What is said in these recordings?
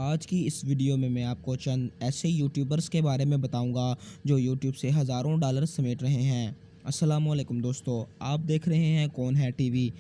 आज की इस वीडियो में मैं आपको चंद ऐसे यूट्यूबर्स के बारे में बताऊंगा जो यूट्यूब से हज़ारों डॉलर समेट रहे हैं। अस्सलाम वालेकुम दोस्तों, आप देख रहे हैं कौन है टीवी।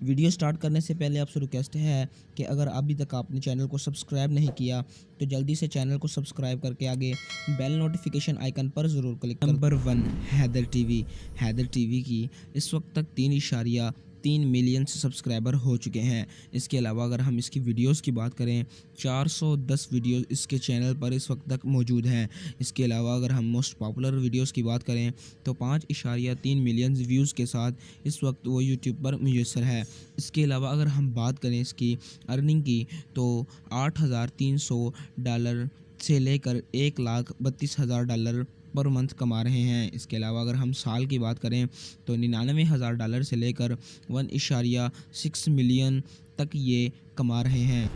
वीडियो स्टार्ट करने से पहले आपसे रिक्वेस्ट है कि अगर अभी तक आपने चैनल को सब्सक्राइब नहीं किया तो जल्दी से चैनल को सब्सक्राइब करके आगे बेल नोटिफिकेशन आइकन पर ज़रूर क्लिक करें। Number 1, Haider TV. Haider TV की इस वक्त तक 3.3 मिलियन सब्सक्राइबर हो चुके हैं। इसके अलावा अगर हम इसकी वीडियोस की बात करें, 410 वीडियोस इसके चैनल पर इस वक्त तक मौजूद हैं। इसके अलावा अगर हम मोस्ट पॉपुलर वीडियोस की बात करें तो 5.3 मिलियन व्यूज़ के साथ इस वक्त वो यूट्यूब पर मुयस्सर है। इसके अलावा अगर हम बात करें इसकी अर्निंग की तो $8,300 से लेकर $1,32,000 पर मंथ कमा रहे हैं। इसके अलावा अगर हम साल की बात करें तो $99,000 से लेकर 1.6 मिलियन तक ये कमा रहे हैं।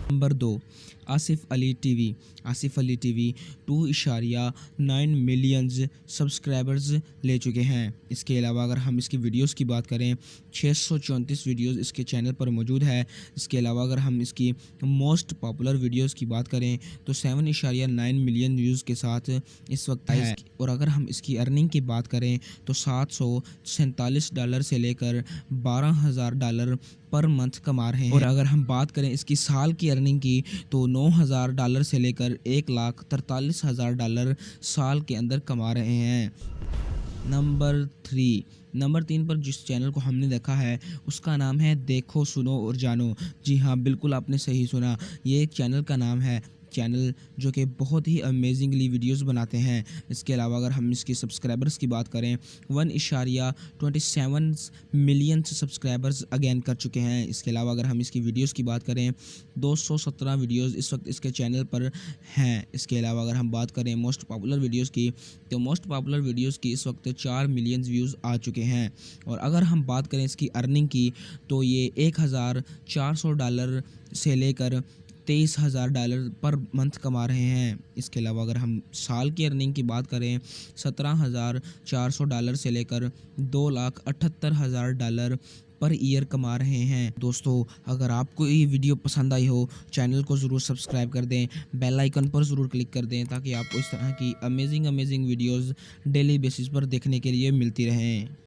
Number 2, Asif Ali TV. Asif Ali TV 2.9 millions subscribers ले चुके हैं। इसके अलावा अगर हम इसकी वीडियोस की बात करें, 634 वीडियोस इसके चैनल पर मौजूद है। इसके अलावा अगर हम इसकी मोस्ट पॉपुलर वीडियोस की बात करें तो 7.9 मिलियन व्यूज़ के साथ इस वक्त है। और अगर हम इसकी अर्निंग की बात करें तो $747 से लेकर $12,000 पर मंथ कमा रहे हैं। और अगर हम बात करें इसकी साल की अर्निंग की तो $9,000 से लेकर $1,43,000 साल के अंदर कमा रहे हैं। नंबर 3 पर जिस चैनल को हमने देखा है उसका नाम है देखो सुनो और जानो। जी हाँ, बिल्कुल आपने सही सुना, ये एक चैनल का नाम है। चैनल जो कि बहुत ही अमेजिंगली वीडियोस बनाते हैं। इसके अलावा अगर हम इसकी सब्सक्राइबर्स की बात करें, 1.27 मिलियन सब्सक्राइबर्स अगेन कर चुके हैं। इसके अलावा अगर हम इसकी वीडियोस की बात करें, 217 वीडियोस इस वक्त इसके चैनल पर हैं। इसके अलावा अगर हम बात करें मोस्ट पॉपुलर वीडियोस की तो मोस्ट पॉपुलर वीडियोस की इस वक्त 4 मिलियन व्यूज़ आ चुके हैं। और अगर हम बात करें इसकी अर्निंग की तो ये $1,400 से लेकर $23,000 पर मंथ कमा रहे हैं। इसके अलावा अगर हम साल की अर्निंग की बात करें, $17,400 से लेकर $2,78,000 पर ईयर कमा रहे हैं। दोस्तों, अगर आपको ये वीडियो पसंद आई हो, चैनल को ज़रूर सब्सक्राइब कर दें, बेल आइकन पर ज़रूर क्लिक कर दें ताकि आपको इस तरह की अमेजिंग वीडियोज़ डेली बेसिस पर देखने के लिए मिलती रहें।